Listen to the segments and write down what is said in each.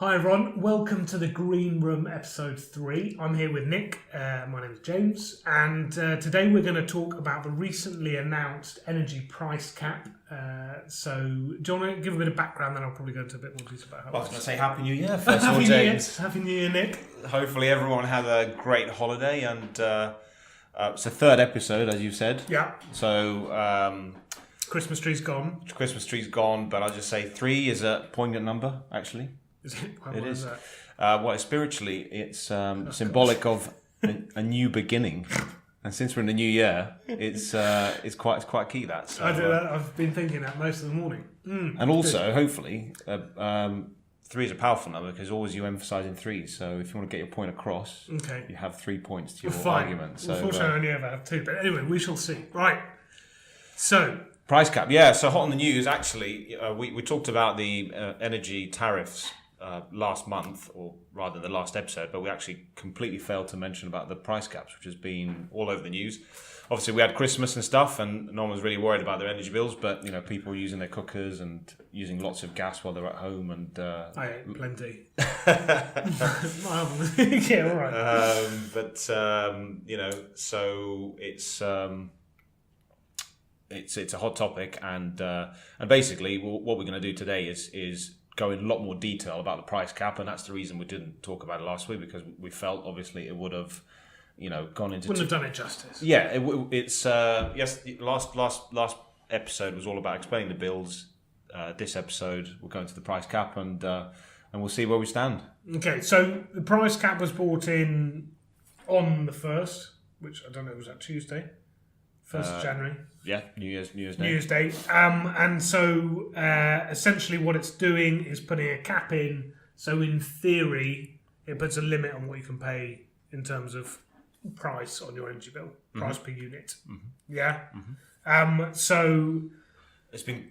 Hi everyone, welcome to the Green Room episode 3. I'm here with Nick, my name is James, and today we're going to talk about the recently announced energy price cap. So do you want to give a bit of background, then I'll probably go into a bit more detail about how I was going to say Happy New Year first of all, James. Happy New Year, Nick. Hopefully everyone had a great holiday, and it's the third episode, as you said. Yeah. So Christmas tree's gone. Christmas tree's gone, but I'll just say 3 is a poignant number, actually. Is it? It is. Well, spiritually, it's symbolic of a new beginning, and since we're in the new year, it's quite key. That so, I do that. I've been thinking that most of the morning. And also, hopefully, 3 is a powerful number because always you emphasise in 3s. So if you want to get your point across, okay, you have 3 points to your Fine. argument. So, unfortunately, I only ever have 2, but anyway, we shall see. Right. So. Price cap, yeah. So hot on the news, actually, we talked about the energy tariffs last month, or rather the last episode, but we actually completely failed to mention about the price caps, which has been all over the news. Obviously, we had Christmas and stuff, and no one was really worried about their energy bills, but people were using their cookers and using lots of gas while they're at home. And I ate plenty. Yeah, all right. So it's a hot topic, and basically what we're going to do today is go in a lot more detail about the price cap, and that's the reason we didn't talk about it last week, because we felt obviously it would have gone into wouldn't have done it justice. Yeah, it's yes. The last episode was all about explaining the bills. This episode we're going to the price cap, and we'll see where we stand. Okay, so the price cap was brought in on the 1st, which I don't know, was that Tuesday? 1st of January. Yeah, New Year's Day. New Year's Day. And so essentially what it's doing is putting a cap in. So in theory, it puts a limit on what you can pay in terms of price on your energy bill, price per unit. Mm-hmm. Yeah. Mm-hmm. So it's been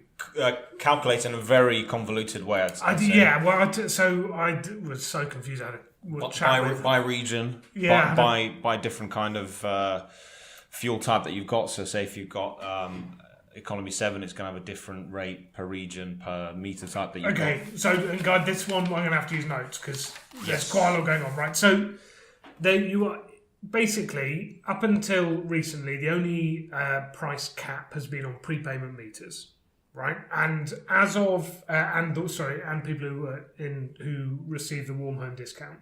calculated in a very convoluted way. I'd say. Yeah. Well, I was so confused. I had by region. Yeah. By different kind of fuel type that you've got. So say if you've got economy 7, it's going to have a different rate per region, per meter type that you've got. Okay, so God, this one I'm going to have to use notes because there's quite a lot going on, right? So there you are. Basically, up until recently, the only price cap has been on prepayment meters, right? And as of and people who receive the warm home discount,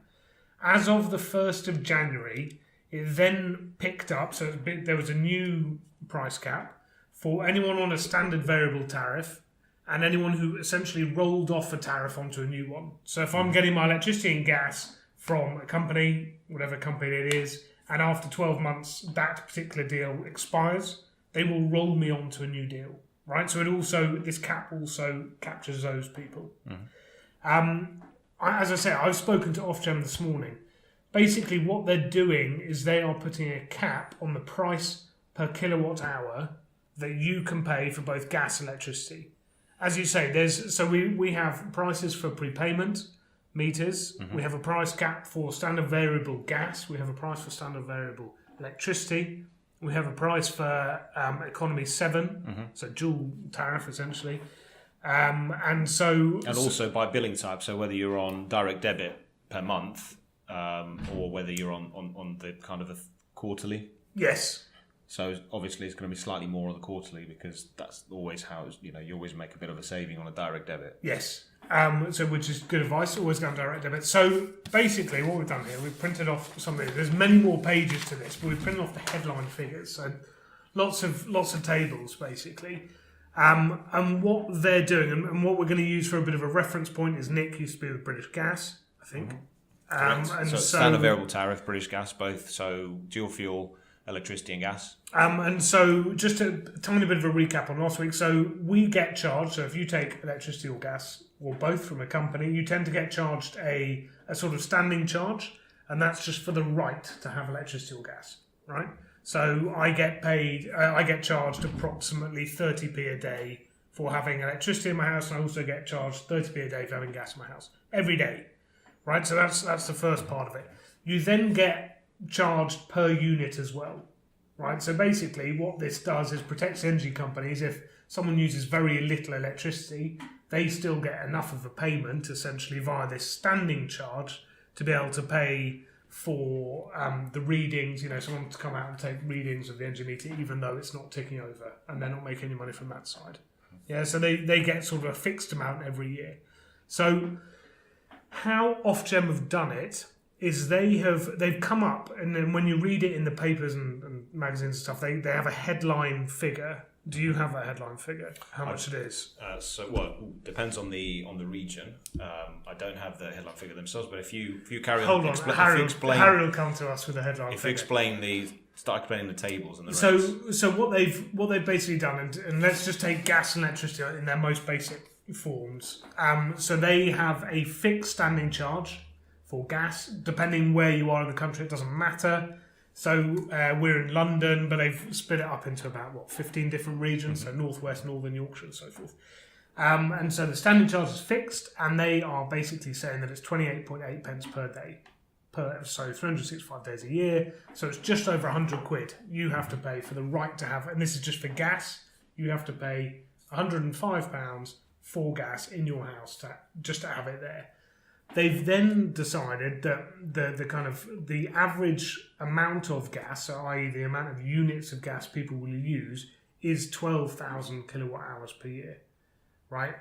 as of the 1st of January. It then picked up, so there was a new price cap for anyone on a standard variable tariff and anyone who essentially rolled off a tariff onto a new one. So if I'm getting my electricity and gas from a company, whatever company it is, and after 12 months that particular deal expires, they will roll me onto a new deal, right? So this cap also captures those people. Mm-hmm. As I say, I've spoken to Ofgem this morning. Basically, what they're doing is they are putting a cap on the price per kilowatt hour that you can pay for both gas and electricity. As you say, we have prices for prepayment meters. Mm-hmm. We have a price cap for standard variable gas. We have a price for standard variable electricity. We have a price for economy 7, so dual tariff essentially. And also by billing type. So whether you're on direct debit per month. Or whether you're on the kind of a quarterly. Yes. So obviously it's going to be slightly more on the quarterly because that's always how you always make a bit of a saving on a direct debit. Yes. Which is good advice. Always go on direct debit. So basically, what we've done here, we've printed off something. There's many more pages to this, but we've printed off the headline figures. So lots of tables basically. And what they're doing, and what we're going to use for a bit of a reference point is Nick used to be with British Gas, I think. Mm-hmm. So standard variable tariff, British Gas, both, so dual fuel, electricity and gas. And so just a tiny bit of a recap on last week. So we get charged, so if you take electricity or gas, or both from a company, you tend to get charged a sort of standing charge, and that's just for the right to have electricity or gas, right? So I get charged approximately 30p a day for having electricity in my house, and I also get charged 30p a day for having gas in my house, every day. Right, so that's the first part of it. You then get charged per unit as well, right? So basically what this does is protects energy companies. If someone uses very little electricity, they still get enough of a payment essentially via this standing charge to be able to pay for the readings, someone to come out and take readings of the energy meter, even though it's not ticking over, and they're not making any money from that side. Yeah, so they get sort of a fixed amount every year. So how Ofgem have done it is they've come up, and then when you read it in the papers and magazines and stuff, they have a headline figure. Do you have a headline figure? How much it is? Depends on the region. I don't have the headline figure themselves, but if you carry Hold on, on, Harry will come to us with a headline. If you start explaining the tables and the rates. So what they've basically done, and let's just take gas and electricity in their most basic forms. So they have a fixed standing charge for gas, depending where you are in the country. It doesn't matter. So we're in London, but they've split it up into about 15 different regions, so northwest, northern Yorkshire, and so forth. And so the standing charge is fixed, and they are basically saying that it's 28.8 pence per day, so 365 days a year. So it's just over 100 quid you have to pay for the right to have, and this is just for gas. You have to pay £105 for gas in your house just to have it there. They've then decided that the average amount of gas, so i.e. the amount of units of gas people will use, is 12,000 kilowatt hours per year, right?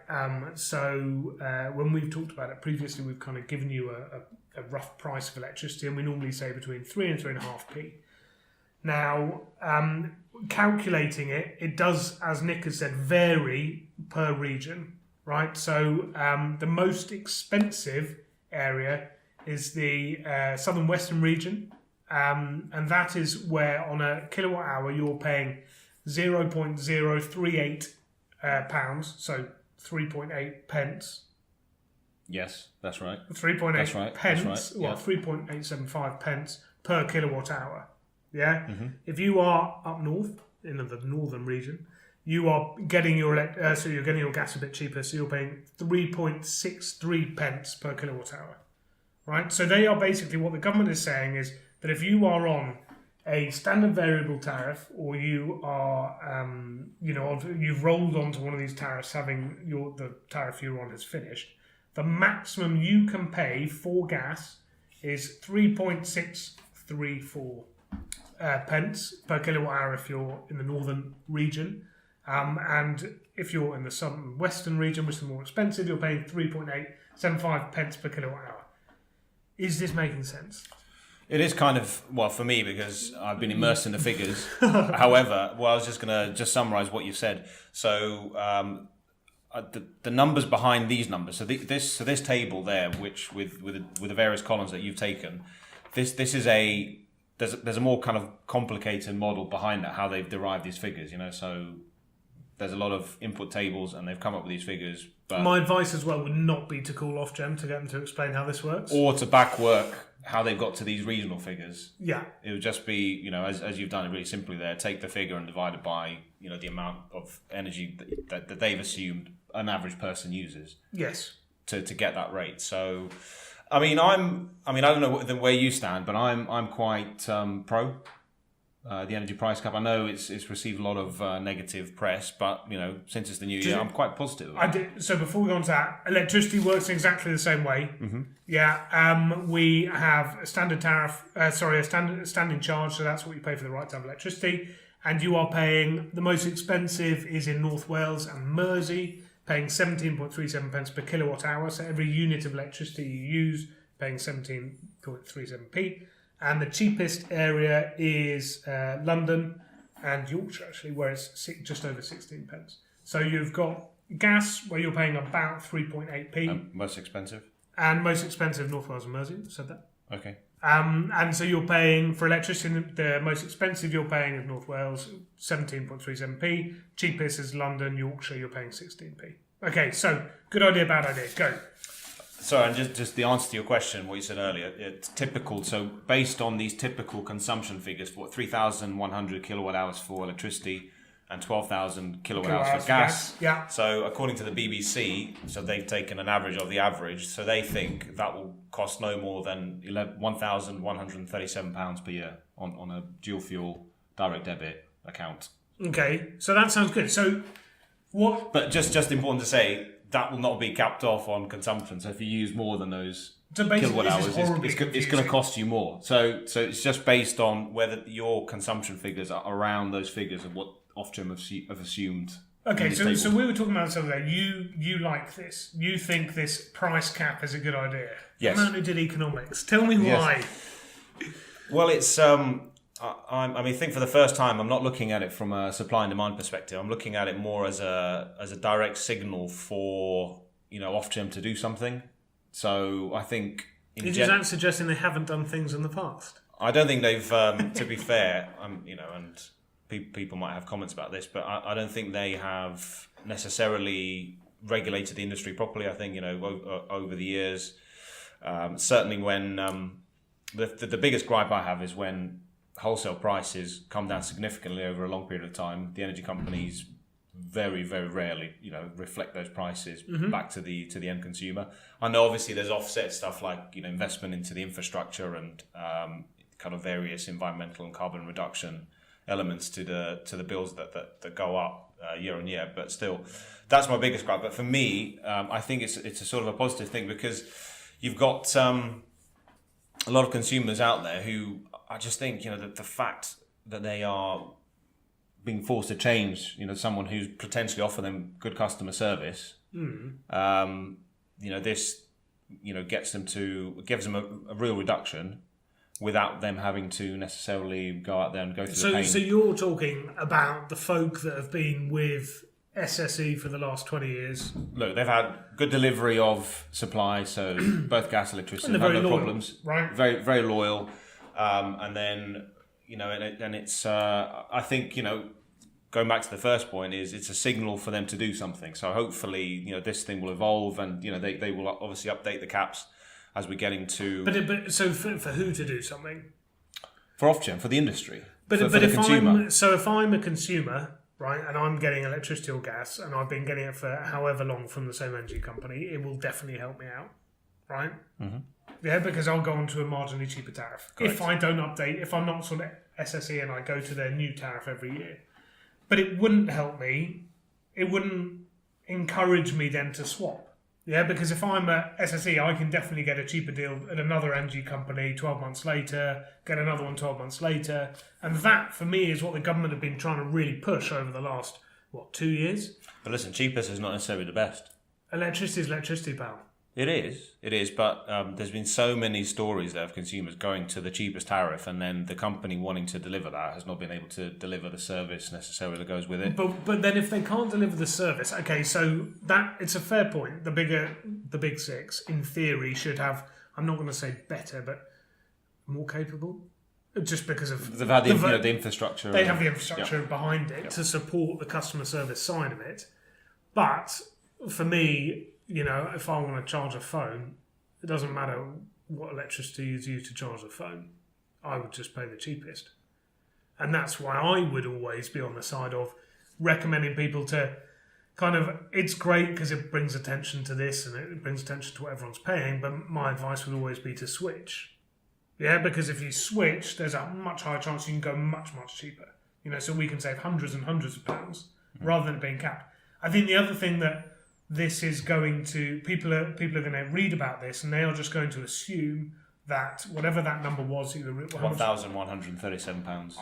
So when we've talked about it previously, we've kind of given you a rough price of electricity, and we normally say between 3 and 3.5p. Now, calculating it does, as Nick has said, vary per region. Right, so the most expensive area is the southern western region, and that is where on a kilowatt hour you're paying 0.038 pounds, so 3.8 pence. Yes, that's right. 3.8 pence, that's right. 3.875 pence per kilowatt hour. Yeah, If you are up north in the northern region, you are getting your you're getting your gas a bit cheaper, so you're paying 3.63 pence per kilowatt hour, right? So they are basically, what the government is saying is that if you are on a standard variable tariff, or you are, you've rolled onto one of these tariffs, having the tariff you're on has finished, the maximum you can pay for gas is 3.634 pence per kilowatt hour if you're in the northern region. And if you're in the southern western region, which is more expensive, you're paying 3.875 pence per kilowatt hour. Is this making sense? It is kind of, for me, because I've been immersed in the figures. However, I was just going to summarise what you said. So the numbers behind these numbers, so this table there, which with the various columns that you've taken, this is there's a more kind of complicated model behind that, how they've derived these figures, so there's a lot of input tables, and they've come up with these figures. But my advice as well would not be to call Ofgem to get them to explain how this works, or to back work how they've got to these regional figures. Yeah, it would just be, as you've done it really simply there, take the figure and divide it by the amount of energy that they've assumed an average person uses. Yes, to get that rate. So, I don't know where you stand, but I'm quite pro the energy price cap. I know it's received a lot of negative press, but since it's the new year, I'm quite positive. So before we go on to that, electricity works in exactly the same way. Mm-hmm. Yeah, we have a standard tariff. A standing charge. So that's what you pay for the right to have electricity, and you are paying, the most expensive is in North Wales and Mersey, paying 17.37 pence per kilowatt hour. So every unit of electricity you use, paying 17.37p. And the cheapest area is London and Yorkshire, actually, where it's just over 16 pence. So you've got gas, where you're paying about 3.8p. Most expensive? And most expensive, North Wales and Mersey, said that. Okay. And so you're paying, for electricity, the most expensive you're paying is North Wales, 17.37p. Cheapest is London, Yorkshire, you're paying 16p. Okay, so good idea, bad idea. Go. Sorry, and just the answer to your question, what you said earlier, it's typical. So based on these typical consumption figures, 3,100 kilowatt hours for electricity and 12,000 kilowatt hours for gas. Yeah. So according to the BBC, so they've taken an average of the average. So they think that will cost no more than £1,137 per year on a dual fuel direct debit account. Okay, so that sounds good. So what? But just important to say, that will not be capped off on consumption. So if you use more than those So basically, kilowatt hours, this is horribly it's going to confusing. cost you more. So it's just based on whether your consumption figures are around those figures of what Ofgem have assumed. Okay, so we were talking about this the other day. You like this. You think this price cap is a good idea. Yes. The man who did economics. Tell me why. Well, it's I mean, I think for the first time, I'm not looking at it from a supply and demand perspective. I'm looking at it more as a direct signal for Ofgem to do something. So I think Is that suggesting they haven't done things in the past? I don't think they've. To be fair, and people might have comments about this, but I don't think they have necessarily regulated the industry properly. I think over the years, certainly when the biggest gripe I have is when wholesale prices come down significantly over a long period of time. The energy companies very, very rarely, reflect those prices back to the end consumer. I know obviously there's offset stuff like investment into the infrastructure and kind of various environmental and carbon reduction elements to the bills that go up year on year. But still, that's my biggest gripe. But for me, I think it's a sort of a positive thing because you've got a lot of consumers out there who I just think that the fact that they are being forced to change, someone who's potentially offer them good customer service, this, gives them a real reduction without them having to necessarily go out there and go through the pain. So you're talking about the folk that have been with SSE for the last 20 years. Look, they've had good delivery of supply, so both gas, electricity, and have they're no very loyal, problems. right? Very, very loyal. And then, and it's, I think, going back to the first point, is it's a signal for them to do something. So hopefully, this thing will evolve, and they will obviously update the caps as we're getting to. But so for who to do something? For Ofgem, for the industry, But for the if consumer. if I'm a consumer, right, and I'm getting electricity or gas, and I've been getting it for however long from the same energy company, it will definitely help me out, right? Mm-hmm. Yeah, because I'll go on to a marginally cheaper tariff. Correct. If I don't update, if I'm not sort of SSE and I go to their new tariff every year. But it wouldn't help me. It wouldn't encourage me then to swap. Yeah, because if I'm a SSE, I can definitely get a cheaper deal at another energy company 12 months later, get another one 12 months later. And that, for me, is what the government have been trying to really push over the last, 2 years? But listen, cheapest is not necessarily the best. Electricity is electricity, pal. It is, but there's been so many stories there of consumers going to the cheapest tariff, and then the company wanting to deliver that has not been able to deliver the service necessarily that goes with it. But then if they can't deliver the service, okay, so that it's a fair point. The big six, in theory, should have, I'm not going to say better, but more capable, just because of they've had the infrastructure. They have the infrastructure behind it to support the customer service side of it. But for me, if I want to charge a phone, it doesn't matter what electricity is used to charge the phone. I would just pay the cheapest. And that's why I would always be on the side of recommending people to it's great because it brings attention to this and it brings attention to what everyone's paying, but my advice would always be to switch. Yeah, because if you switch, there's a much higher chance you can go much, much cheaper. So we can save hundreds and hundreds of pounds rather than it being capped. I think the other thing that this is going to people are going to read about this and they are just going to assume that whatever that number was, £1,137.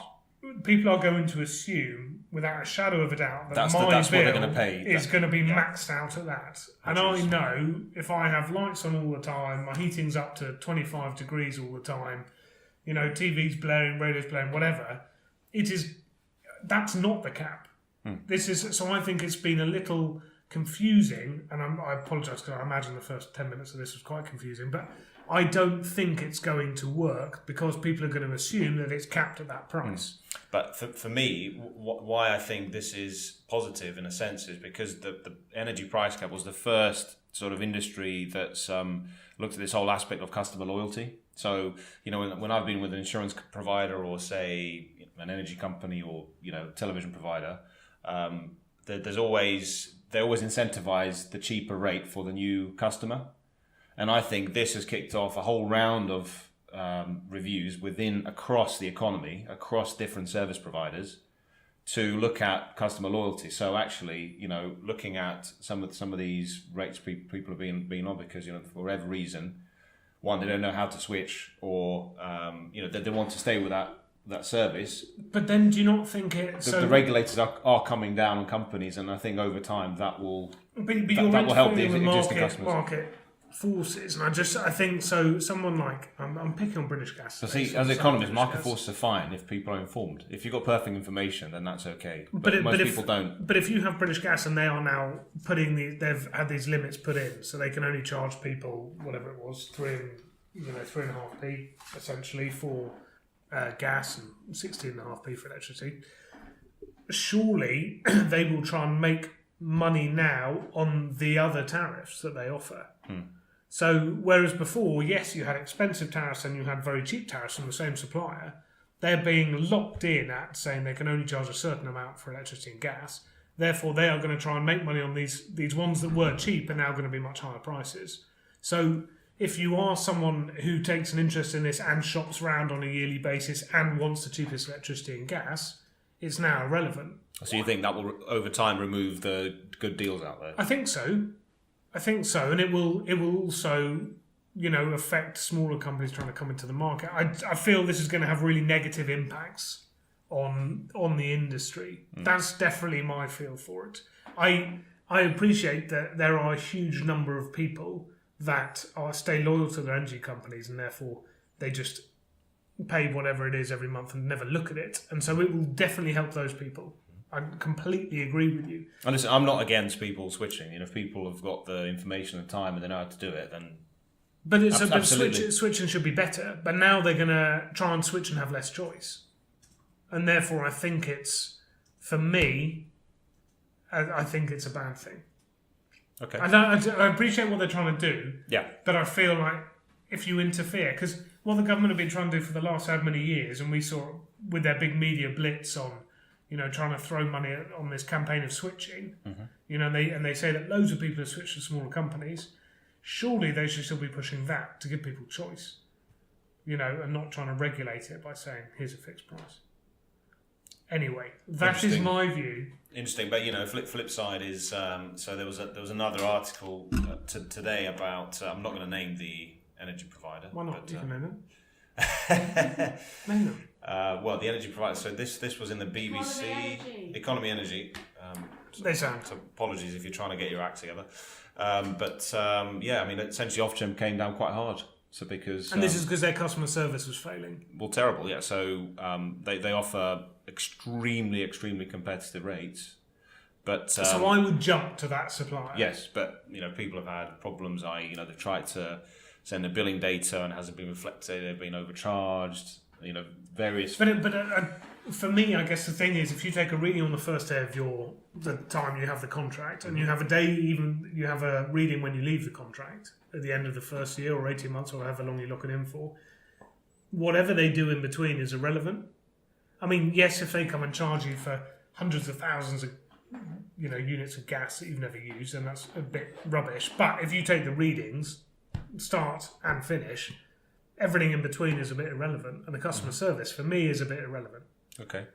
People are going to assume without a shadow of a doubt that that's my what bill they're going to pay. is going to be maxed out at that. And I know if I have lights on all the time, my heating's up to 25 degrees all the time, TV's blaring, radio's blaring, whatever, that's not the cap. This is, so I think it's been a little confusing, and I apologise because I imagine the first 10 minutes of this was quite confusing, but I don't think it's going to work because people are going to assume that it's capped at that price. But for me, why I think this is positive in a sense is because the energy price cap was the first sort of industry that's looked at this whole aspect of customer loyalty. So, when I've been with an insurance provider or say an energy company or, television provider, they always incentivize the cheaper rate for the new customer. And I think this has kicked off a whole round of reviews across the economy, across different service providers, to look at customer loyalty. So actually, looking at some of these rates people have been on because for whatever reason, one, they don't know how to switch, or they want to stay with that service. But then, do you not think the regulators are coming down on companies, and I think over time that will help the existing customers. Market forces, and I think so. Someone like I'm picking on British Gas. So see, as economists, market forces are fine if people are informed. If you've got perfect information, then that's okay. But most people don't. But if you have British Gas and they are now they've had these limits put in, so they can only charge people whatever it was, 3.5p essentially for gas and 16.5p for electricity. Surely they will try and make money now on the other tariffs that they offer. So whereas before, yes, you had expensive tariffs and you had very cheap tariffs from the same supplier, they're being locked in at saying they can only charge a certain amount for electricity and gas. Therefore, they are going to try and make money on these ones that were cheap and now going to be much higher prices. So if you are someone who takes an interest in this and shops around on a yearly basis and wants the cheapest electricity and gas, it's now irrelevant. So you think that will, over time, remove the good deals out there? I think so, and it will also, affect smaller companies trying to come into the market. I feel this is going to have really negative impacts on the industry. That's definitely my feel for it. I appreciate that there are a huge number of people that stay loyal to their energy companies, and therefore they just pay whatever it is every month and never look at it, and so it will definitely help those people. I completely agree with you. And listen, I'm not against people switching. If people have got the information and time and they know how to do it, then switching should be better. But now they're going to try and switch and have less choice, and therefore I think it's, for me, I think it's a bad thing. Okay. I appreciate what they're trying to do. Yeah. But I feel like if you interfere, because what the government have been trying to do for the last how many years, and we saw with their big media blitz on, trying to throw money on this campaign of switching, they say that loads of people have switched to smaller companies. Surely they should still be pushing that to give people choice, and not trying to regulate it by saying here's a fixed price. Anyway, that is my view. Interesting, but flip side is so there was another article today about I'm not going to name the energy provider. Why not? But, you can name them. Name them. Well, the energy provider. So this was in the BBC Economy Energy. They sound. So apologies if you're trying to get your act together. Essentially Ofgem came down quite hard. So because this is because their customer service was failing. Well, terrible, yeah. So they offer extremely competitive rates, but so I would jump to that supplier. Yes, but people have had problems. They've tried to send the billing data and hasn't been reflected. They've been overcharged. Various. But for me, I guess the thing is, if you take a reading on the first day of the time you have the contract, and you have you have a reading when you leave the contract at the end of the first year or 18 months or however long you lock it in for, whatever they do in between is irrelevant. I mean, yes, if they come and charge you for hundreds of thousands of units of gas that you've never used, then that's a bit rubbish. But if you take the readings, start and finish, everything in between is a bit irrelevant, and the customer service for me is a bit irrelevant. Okay.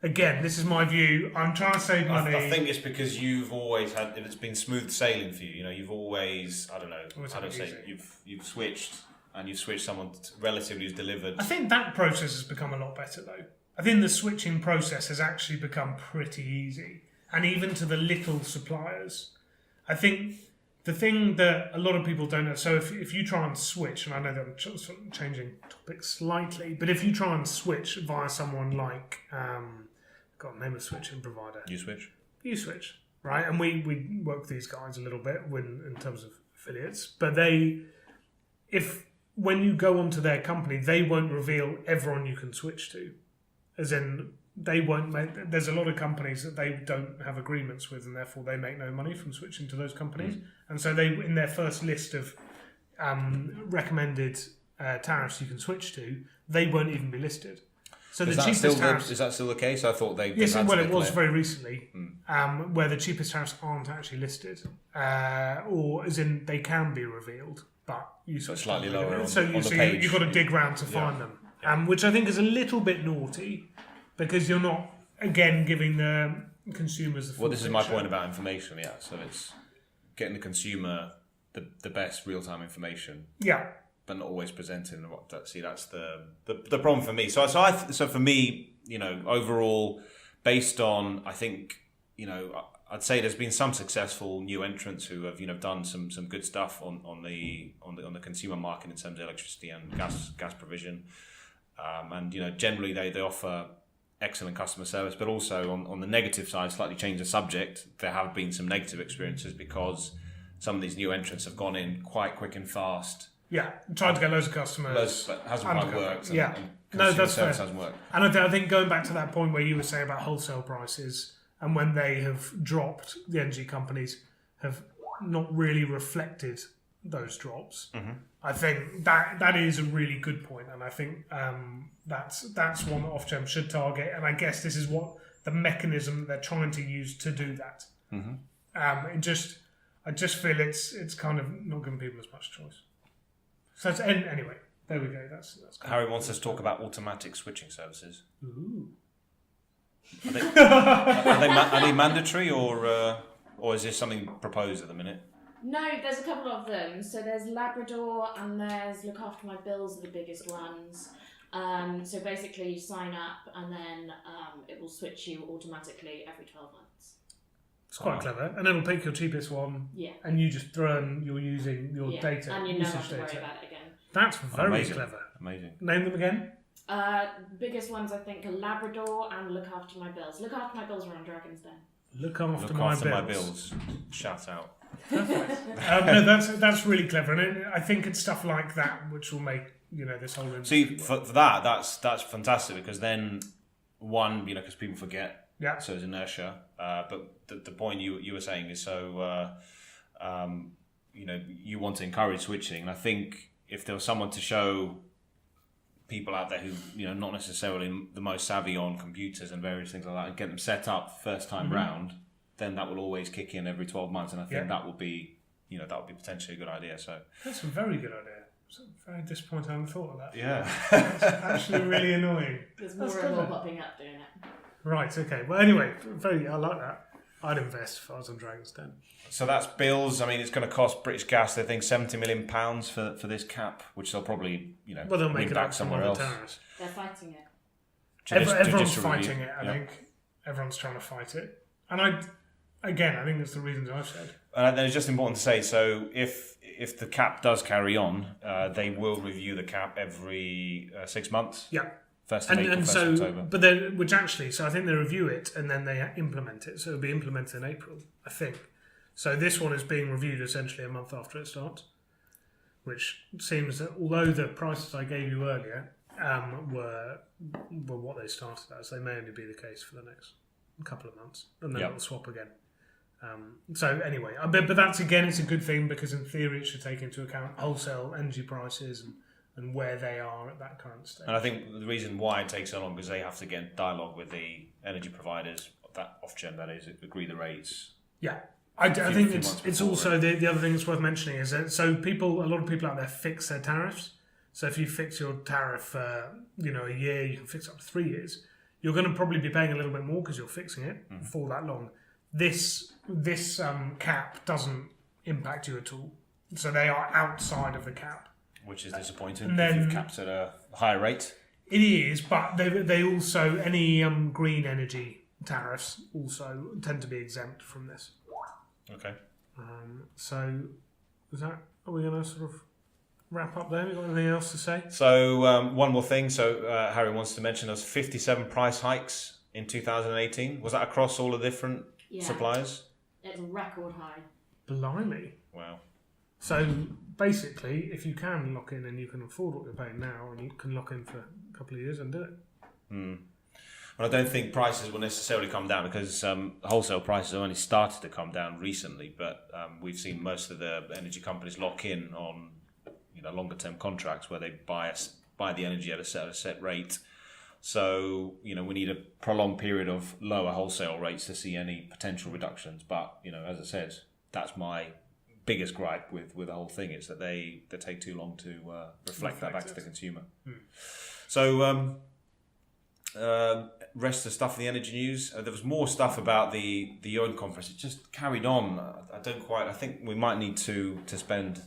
Again, this is my view. I'm trying to save money. I think it's because you've always had. It's been smooth sailing for you. You've always. I don't know. You've switched, and you've switched someone relatively who's delivered. I think that process has become a lot better though. I think the switching process has actually become pretty easy, and even to the little suppliers. I think the thing that a lot of people don't know. So if you try and switch, and I know that I'm sort of changing topics slightly, but if you try and switch via someone like got a name of switching provider. You switch, right? And we work with these guys a little bit in terms of affiliates, but when you go onto their company, they won't reveal everyone you can switch to, as in they won't make. There's a lot of companies that they don't have agreements with, and therefore they make no money from switching to those companies. And so they, in their first list of recommended tariffs you can switch to, they won't even be listed. So is that still the case? I thought they. Yes, well, it was very recently, where the cheapest tariffs aren't actually listed, or as in they can be revealed, but you switch slightly lower. You've got to dig round to find them, which I think is a little bit naughty, because you're not again, giving the consumers the full This is my picture. point about information. Yeah, so it's getting the consumer the best real time information. Yeah. But not always presenting what that. See, that's the problem for me. So for me, overall, based on, I think, I'd say there's been some successful new entrants who have done some good stuff on the consumer market in terms of electricity and gas provision, and generally they offer excellent customer service. But also on the negative side, slightly change the subject, there have been some negative experiences because some of these new entrants have gone in quite quick and fast. Yeah, tried to get loads of customers. But hasn't quite worked. Yeah, and no, that's fair. hasn't worked. And I think going back to that point where you were saying about wholesale prices, and when they have dropped, the energy companies have not really reflected those drops. Mm-hmm. I think that is a really good point, and I think that's one that Ofgem should target. And I guess this is what the mechanism they're trying to use to do that. Mm-hmm. I just feel it's kind of not giving people as much choice. So anyway, there we go. That's Harry wants us to talk about automatic switching services. Ooh. Are they mandatory or is this something proposed at the minute? No, there's a couple of them. So there's Labrador and there's Look After My Bills are the biggest ones. So basically you sign up and then it will switch you automatically every 12 months. It's quite clever, and it'll pick your cheapest one. Yeah. And you just throw in you're using your data, and you usage never have to worry data. about it again. That's very Amazing. clever. Amazing. Name them again. Biggest ones I think are Labrador and Look After My Bills. Look After My Bills are on Dragon's Den. Look after My bills. Shout out. No, that's really clever, and I think it's stuff like that which will make this whole industry See, for that's fantastic because then one, because people forget. Yeah. So there's inertia. But the point you were saying is so, you want to encourage switching. And I think if there was someone to show people out there who, not necessarily the most savvy on computers and various things like that and get them set up first time round, then that will always kick in every 12 months. And I think that will be, that would be potentially a good idea. So that's a very good idea. It's very disappointing I hadn't thought of that. Yeah. That's actually really annoying. There's more and more popping up doing it. Right, okay. Well, anyway, I like that. I'd invest if I was on Dragon's Den. So that's bills. I mean, it's going to cost British Gas, they think, £70 million for this cap, which they'll probably, well, they'll make bring it back up somewhere from else. other tariffs. They're fighting it. Everyone's Judicial fighting review. it, I think. Everyone's trying to fight it. And I think that's the reasons I've said. And then it's just important to say, so if the cap does carry on, they will review the cap every 6 months. Yeah. First of April, and 1st so, of October. but then, which actually, so I think they review it and then they implement it. So it'll be implemented in April, I think. So this one is being reviewed essentially a month after it starts, which seems that although the prices I gave you earlier were what they started as, they may only be the case for the next couple of months, and then it'll swap again. So anyway, but that's again, it's a good thing because in theory it should take into account wholesale energy prices and where they are at that current stage. And I think the reason why it takes so long is they have to get dialogue with the energy providers, that Ofgem, that is, agree the rates. Yeah. I think it's also the other thing that's worth mentioning is that a lot of people out there fix their tariffs. So if you fix your tariff for a year, you can fix up to 3 years. You're going to probably be paying a little bit more because you're fixing it for that long. This cap doesn't impact you at all. So they are outside of the cap. Which is disappointing And then, if you've capped at a higher rate. It is, but they also, any green energy tariffs also tend to be exempt from this. Okay. So, are we going to sort of wrap up there? You got anything else to say? So one more thing. So Harry wants to mention there's 57 price hikes in 2018. Was that across all the different suppliers? It's a record high. Blimey. Wow. So basically, if you can lock in and you can afford what you're paying now, and you can lock in for a couple of years and do it. Well, I don't think prices will necessarily come down because wholesale prices have only started to come down recently. But we've seen most of the energy companies lock in on longer term contracts where they buy the energy at a set rate. So we need a prolonged period of lower wholesale rates to see any potential reductions. But as I said, that's my biggest gripe with the whole thing is that they take too long to reflect that back to the consumer. So rest of the stuff in the energy news. There was more stuff about the UN conference. It just carried on. I think we might need to spend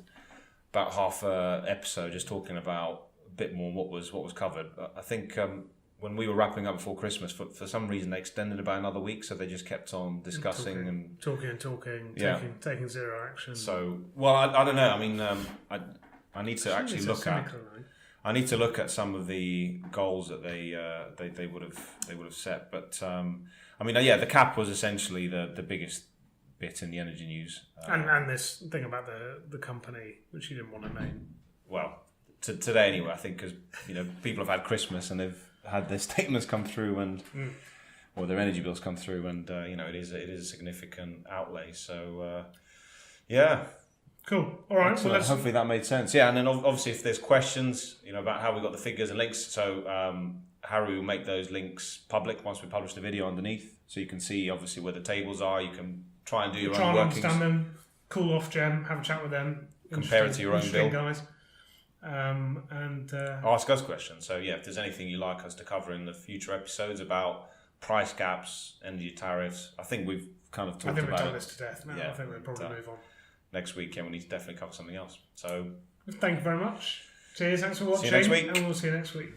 about half a episode just talking about a bit more what was covered. But I think when we were wrapping up before Christmas, for some reason they extended about another week, so they just kept on discussing and talking, taking zero action. So, well, I don't know. I mean, I need to actually look at. I need to look at some of the goals that they would have set, but I mean, yeah, the cap was essentially the biggest bit in the energy news, and this thing about the company which you didn't want to name. Well, today anyway, I think because people have had Christmas and they've had their statements come through or their energy bills come through, and it is a significant outlay. So yeah. Cool. All right. So hopefully that made sense. Yeah, and then obviously if there's questions, about how we got the figures and links, so Harry will make those links public once we publish the video underneath, so you can see obviously where the tables are. You can try and do your own workings. Understand them. Call Ofgem, have a chat with them. Compare it to your own bill, guys. And ask us questions. So yeah, if there's anything you'd like us to cover in the future episodes about price caps, energy tariffs, I think we've kind of talked about it. I think we've done this to death now. Yeah, I think we'll probably move on. Next weekend we need to definitely cover something else. So thank you very much. Cheers, thanks for watching. See you next week. And we'll see you next week.